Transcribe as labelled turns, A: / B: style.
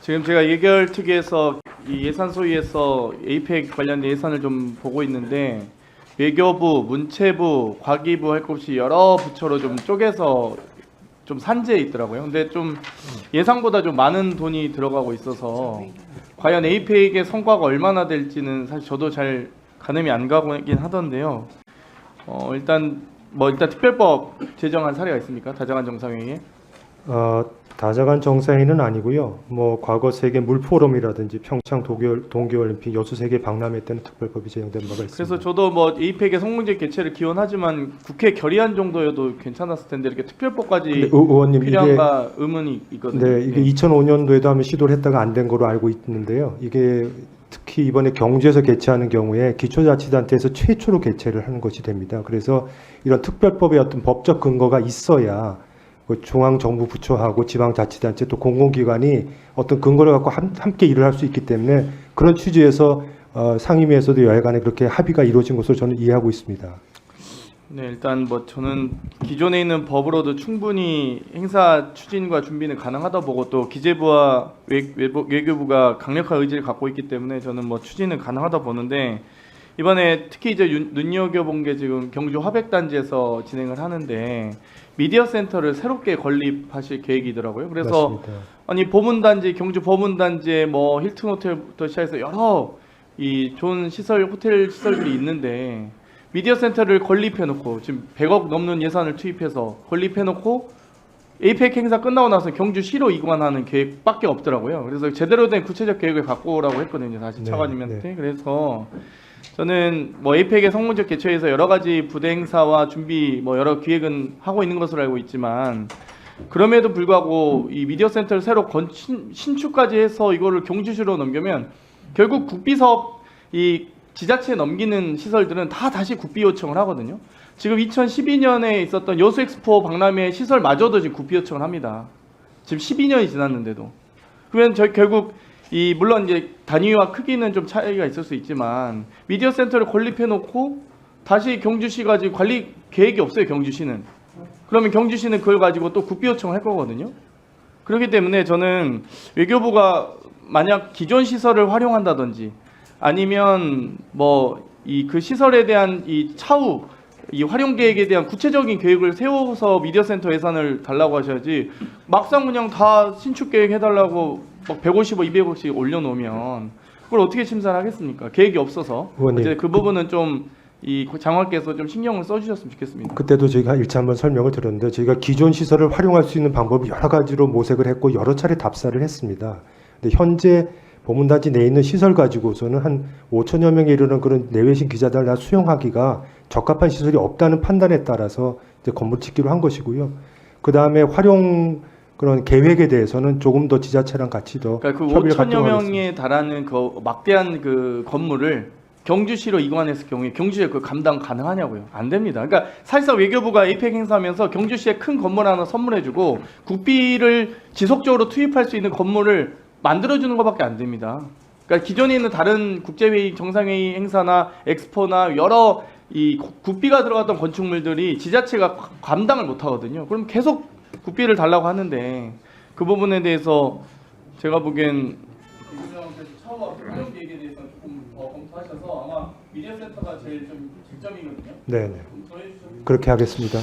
A: 지금 제가 예결특위에서 이 예산 소위에서 에이펙 관련 예산을 좀 보고 있는데 외교부, 문체부, 과기부 할 것 없이 여러 부처로 좀 쪼개서 좀 산재해 있더라고요. 근데 좀 예상보다 좀 많은 돈이 들어가고 있어서 과연 에이펙의 성과가 얼마나 될지는 사실 저도 잘 가늠이 안 가긴 하던데요. 일단 특별법 제정한 사례가 있습니까? 다정한 정상회의에?
B: 다정한 정상회의는 아니고요. 뭐 과거 세계 물포럼이라든지 평창 동계올림픽 여수 세계 박람회 때는 특별법이 제정된 바가 있습니다.
A: 그래서 저도 뭐 에이펙의 성공적 개최를 기원하지만 국회 결의안 정도여도 괜찮았을 텐데 이렇게 특별법까지
B: 의원님
A: 필요한가 의문이 있거든요.
B: 네, 이게 2005년도에도 한번 시도를 했다가 안 된 거로 알고 있는데요. 이게 특히 이번에 경주에서 개최하는 경우에 기초자치단체에서 최초로 개최를 하는 것이 됩니다. 그래서 이런 특별법의 어떤 법적 근거가 있어야 중앙정부 부처하고 지방자치단체 또 공공기관이 어떤 근거를 갖고 함께 일을 할 수 있기 때문에 그런 취지에서 상임위에서도 여야간에 그렇게 합의가 이루어진 것으로 저는 이해하고 있습니다.
A: 네, 일단 뭐 저는 기존에 있는 법으로도 충분히 행사 추진과 준비는 가능하다 보고 또 기재부와 외교부가 강력한 의지를 갖고 있기 때문에 저는 뭐 추진은 가능하다 보는데 이번에 특히 이제 눈여겨본 게 지금 경주 화백단지에서 진행을 하는데 미디어 센터를 새롭게 건립하실 계획이더라고요. 그래서
B: 맞습니다.
A: 아니 보문단지 경주 보문단지에 뭐 힐튼 호텔부터 시작해서 여러 이 좋은 시설 호텔 시설들이 있는데 미디어 센터를 건립해놓고 지금 100억 넘는 예산을 투입해서 건립해놓고 에이펙 행사 끝나고 나서 경주시로 이관하는 계획밖에 없더라고요. 그래서 제대로 된 구체적 계획을 갖고 오라고 했거든요. 사실
B: 네,
A: 차관님한테.
B: 네.
A: 그래서 저는 뭐 에이펙의 성공적 개최에서 여러 가지 부대 행사와 준비 뭐 여러 기획은 하고 있는 것으로 알고 있지만 그럼에도 불구하고 이 미디어 센터를 새로 신축까지 해서 이거를 경주시로 넘기면 결국 국비사업 이 지자체에 넘기는 시설들은 다 다시 국비 요청을 하거든요. 지금 2012년에 있었던 여수 엑스포 박람회 시설마저도 지금 국비 요청을 합니다. 지금 12년이 지났는데도. 그러면 결국 물론 이제 단위와 크기는 좀 차이가 있을 수 있지만 미디어 센터를 건립해 놓고 다시 경주시가 지금 관리 계획이 없어요. 경주시는. 그러면 경주시는 그걸 가지고 또 국비 요청을 할 거거든요. 그렇기 때문에 저는 외교부가 만약 기존 시설을 활용한다든지 아니면 뭐 그 시설에 대한 이 차후 이 활용 계획에 대한 구체적인 계획을 세워서 미디어 센터 예산을 달라고 하셔야지 막상 그냥 다 신축 계획 해달라고 막 150억, 200억씩 올려놓으면 그걸 어떻게 심사를 하겠습니까? 계획이 없어서.
B: 의원님,
A: 이제 그 부분은 좀 이 장관께서 좀 신경을 써주셨으면 좋겠습니다.
B: 그때도 저희가 일차 한번 설명을 드렸는데 저희가 기존 시설을 활용할 수 있는 방법이 여러 가지로 모색을 했고 여러 차례 답사를 했습니다. 근데 현재 보문단지 내에 있는 시설 가지고서는 한 5천여 명에 이르는 그런 내외신 기자들 다 수용하기가 적합한 시설이 없다는 판단에 따라서 이제 건물 짓기로 한 것이고요. 그 다음에 활용 그런 계획에 대해서는 조금 더 지자체랑 같이 더
A: 그러니까 그
B: 협의를
A: 5천여
B: 갖도록
A: 명에 달하는 그 막대한 그 건물을 경주시로 이관했을 경우에 경주시에 그 감당 가능하냐고요? 안 됩니다. 그러니까 사실상 외교부가 에이펙 행사하면서 경주시에 큰 건물 하나 선물해주고 국비를 지속적으로 투입할 수 있는 건물을 만들어주는 것밖에 안 됩니다. 그러니까 기존에 있는 다른 국제회의, 정상회의 행사나 엑스포나 여러 이 국비가 들어갔던 건축물들이 지자체가 감당을 못하거든요. 그럼 계속 국비를 달라고 하는데 그 부분에 대해서 제가 보기엔 처음 활용 계획에 대해서 조금 더 검토하셔서 아마 미디어 센터가 제일 좀 쟁점이거든요.
B: 네네. 그렇게 하겠습니다.